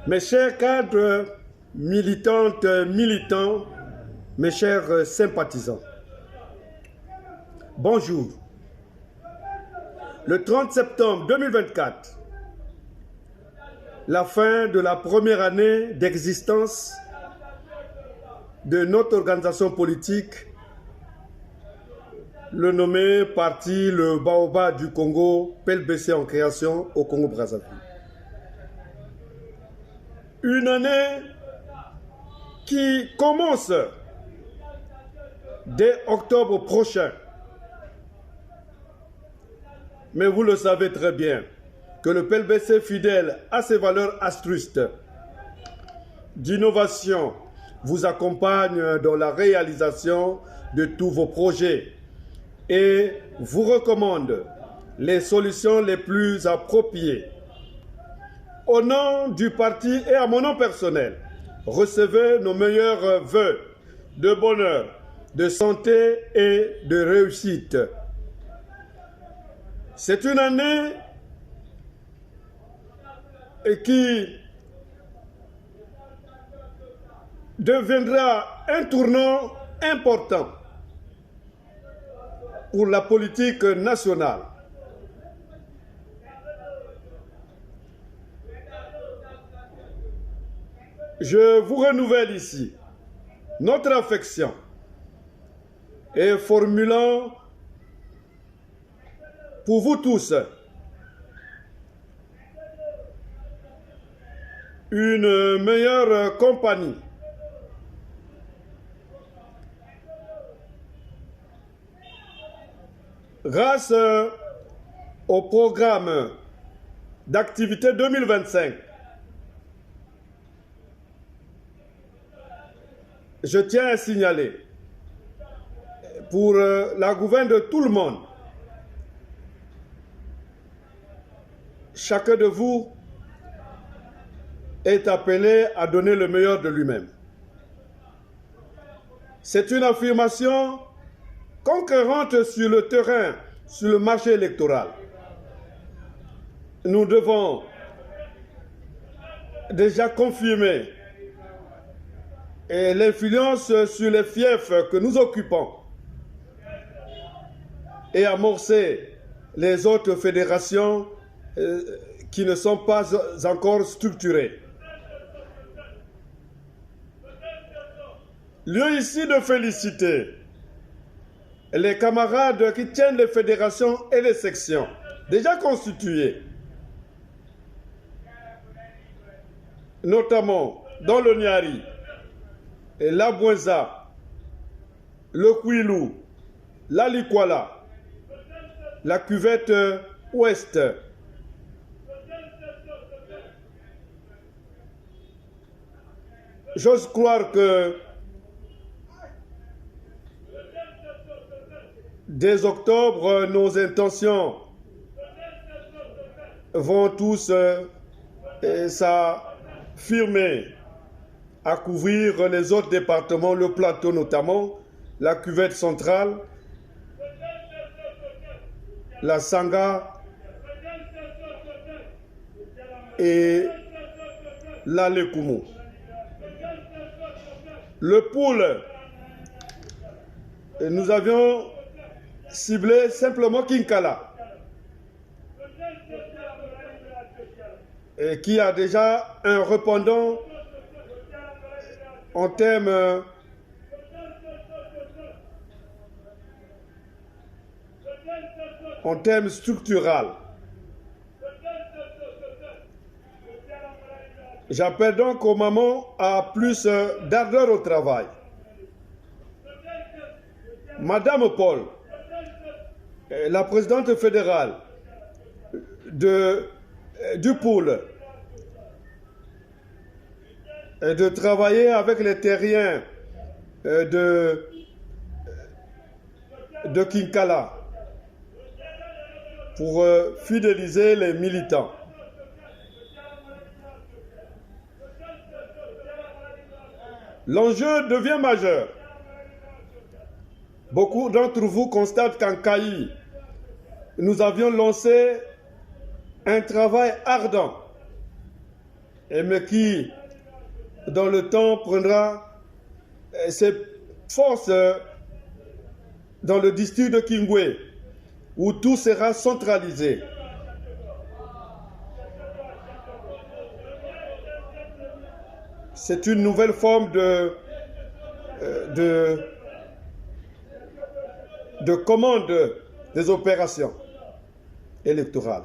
Mes chers cadres, militantes, militants, mes chers sympathisants, bonjour. Le 30 septembre 2024, la fin de la première année d'existence de notre organisation politique, le nommé Parti le Baobab du Congo, PLBC en création au Congo-Brazzaville. Une année qui commence dès octobre prochain. Mais vous le savez très bien que le PLBC, fidèle à ses valeurs altruistes d'innovation, vous accompagne dans la réalisation de tous vos projets et vous recommande les solutions les plus appropriées. Au nom du parti et à mon nom personnel, recevez nos meilleurs vœux de bonheur, de santé et de réussite. C'est une année qui deviendra un tournant important pour la politique nationale. Je vous renouvelle ici notre affection et formulant pour vous tous une meilleure compagnie. Grâce au programme d'activité 2025, je tiens à signaler pour la gouverne de tout le monde, chacun de vous est appelé à donner le meilleur de lui-même. C'est une affirmation conquérante sur le terrain, sur le marché électoral. Nous devons déjà confirmer l'influence sur les fiefs que nous occupons et amorcer les autres fédérations qui ne sont pas encore structurées. Lieu ici de féliciter les camarades qui tiennent les fédérations et les sections déjà constituées, notamment dans le Niari, la Bouenza, le Kouilou, la Likwala, la cuvette ouest, j'ose croire que dès octobre, nos intentions vont tous s'affirmer à couvrir les autres départements, le plateau notamment, la cuvette centrale, la Sanga et la Lekumu. Le poule, nous avions ciblé simplement Kinkala, et qui a déjà un répondant en termes structurels. J'appelle donc aux mamans à plus d'ardeur au travail. Madame Paul, la présidente fédérale du pôle, de travailler avec les terriens de Kinkala pour fidéliser les militants. L'enjeu devient majeur. Beaucoup d'entre vous constatent qu'en Kayi, nous avions lancé un travail ardent mais qui, dans le temps, prendra ses forces dans le district de Kingwe, où tout sera centralisé. C'est une nouvelle forme de commande des opérations électorales.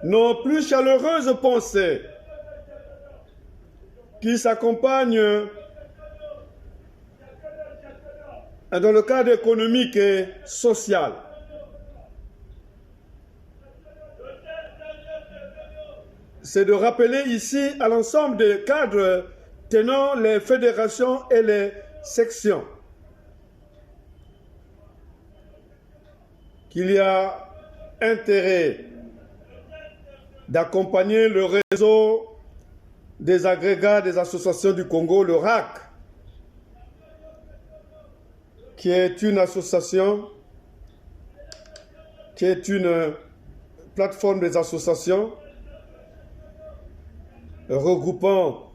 Nos plus chaleureuses pensées qui s'accompagnent dans le cadre économique et social. C'est de rappeler ici à l'ensemble des cadres tenant les fédérations et les sections qu'il y a intérêt d'accompagner le réseau des agrégats des associations du Congo, le RAC, qui est une association, qui est une plateforme des associations regroupant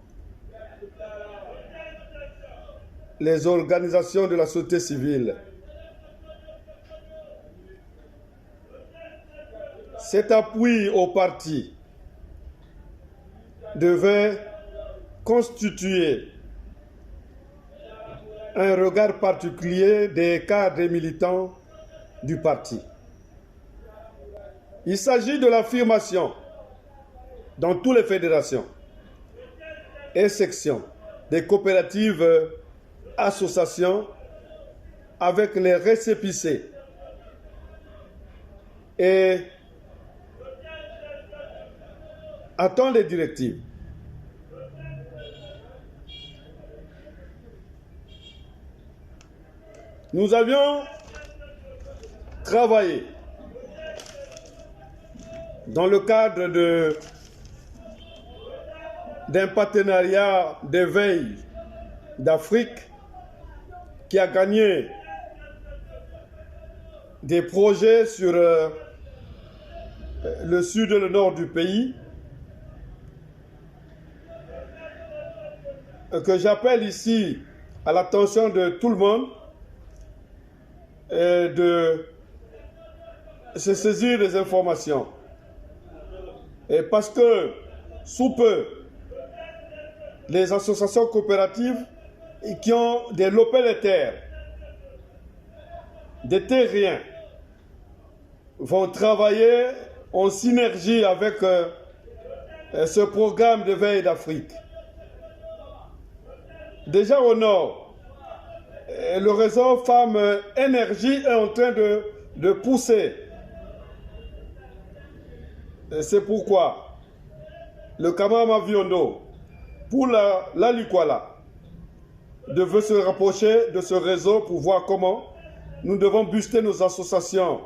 les organisations de la société civile. Cet appui au parti devait constituer un regard particulier des cadres et militants du parti. Il s'agit de l'affirmation dans toutes les fédérations et sections des coopératives, associations avec les récépissés et attend les directives. Nous avions travaillé dans le cadre d'un partenariat d'éveil d'Afrique qui a gagné des projets sur le sud et le nord du pays, que j'appelle ici à l'attention de tout le monde et de se saisir des informations. Et parce que, sous peu, les associations coopératives qui ont développé les terres, des terriens, vont travailler en synergie avec ce programme de veille d'Afrique. Déjà au nord, le réseau Femmes Énergie est en train de pousser. C'est pourquoi le Kamama Viondo, pour la Likwala, devait se rapprocher de ce réseau pour voir comment nous devons booster nos associations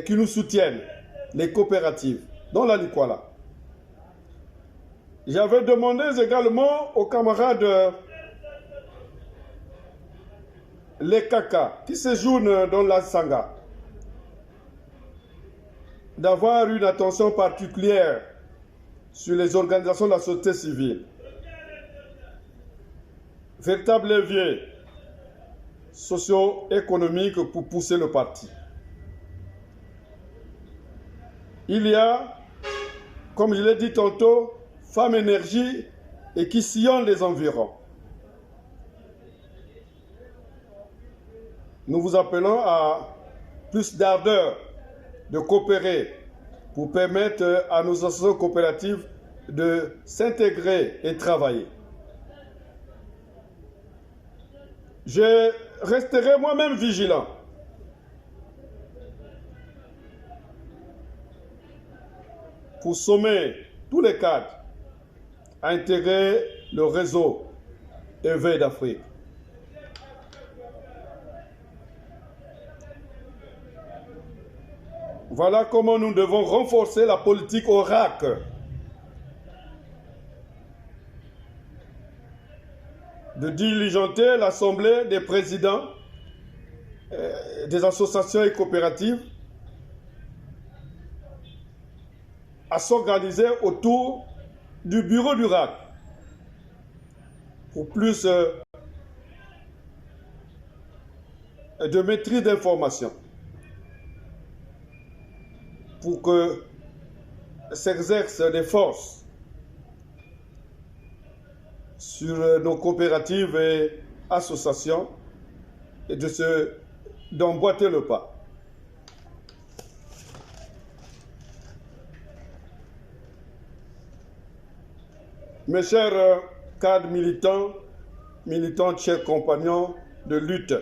qui nous soutiennent, les coopératives, dont la Likwala. J'avais demandé également aux camarades les Kaka qui séjournent dans la Sangha d'avoir une attention particulière sur les organisations de la société civile. Véritable levier socio-économique pour pousser le parti. Il y a, comme je l'ai dit tantôt, Femmes Énergie et qui sillonnent les environs. Nous vous appelons à plus d'ardeur de coopérer pour permettre à nos associations coopératives de s'intégrer et travailler. Je resterai moi-même vigilant pour sommer tous les cadres à intégrer le réseau Éveil d'Afrique. Voilà comment nous devons renforcer la politique au RAC. de diligenter l'Assemblée des présidents des associations et coopératives à s'organiser autour du bureau du RAC pour plus de maîtrise d'information, pour que s'exercent des forces sur nos coopératives et associations et d'emboîter le pas. Mes chers cadres militants, militantes, chers compagnons de lutte,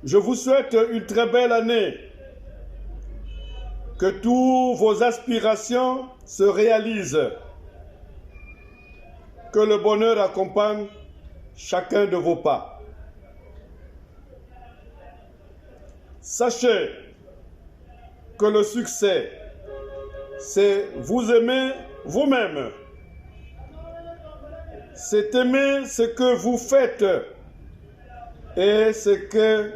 je vous souhaite une très belle année, que toutes vos aspirations se réalisent, que le bonheur accompagne chacun de vos pas. Sachez que le succès, c'est vous aimer vous-même. C'est aimer ce que vous faites et ce que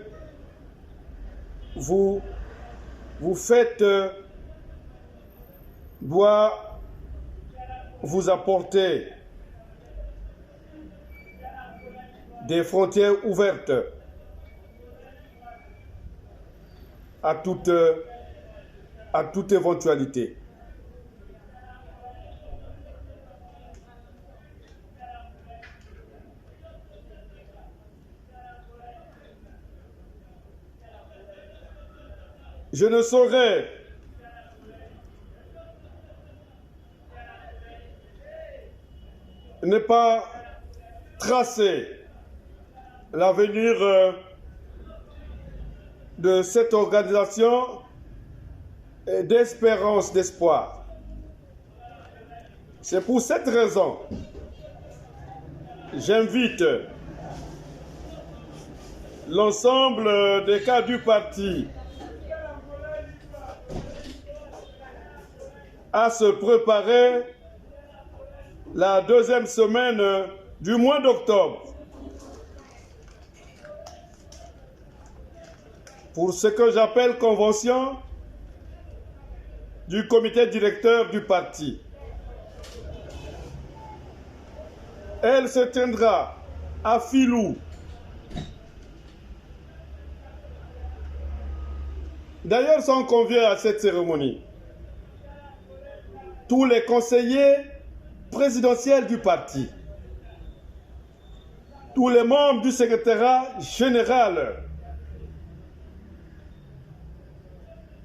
vous faites doit vous apporter des frontières ouvertes à toute éventualité. Je ne saurais ne pas tracer l'avenir de cette organisation d'espérance, d'espoir. C'est pour cette raison j'invite l'ensemble des cadres du parti à se préparer la deuxième semaine du mois d'octobre pour ce que j'appelle convention du comité directeur du parti. Elle se tiendra à Filou. D'ailleurs, sont conviés à cette cérémonie tous les conseillers présidentiels du parti, tous les membres du secrétariat général,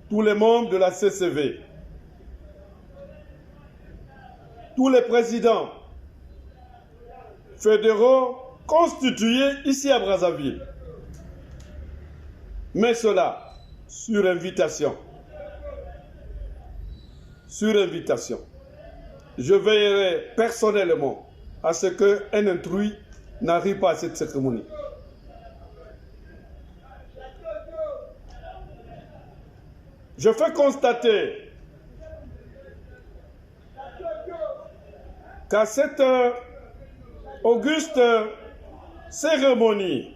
tous les membres de la CCV, tous les présidents fédéraux constitués ici à Brazzaville. Mais cela sur invitation. Sur invitation. Je veillerai personnellement à ce qu'un intrus n'arrive pas à cette cérémonie. Je fais constater qu'à cette auguste cérémonie,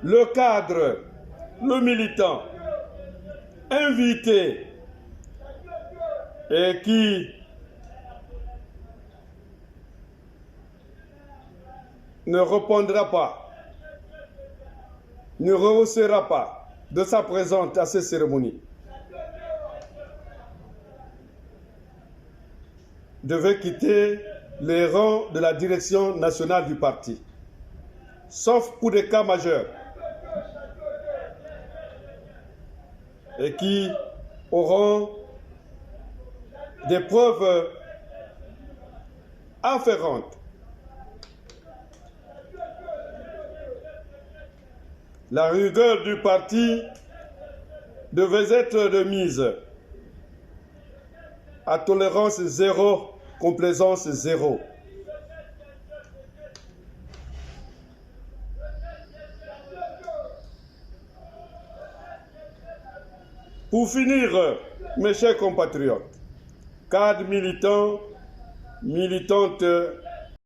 le cadre, le militant, invité et qui ne répondra pas, ne rehaussera pas de sa présence à ces cérémonies, devait quitter les rangs de la direction nationale du parti, sauf pour des cas majeurs, et qui auront des preuves afférentes. La rigueur du parti devait être de mise. À tolérance zéro, complaisance zéro. Pour finir, mes chers compatriotes, cadres militants militante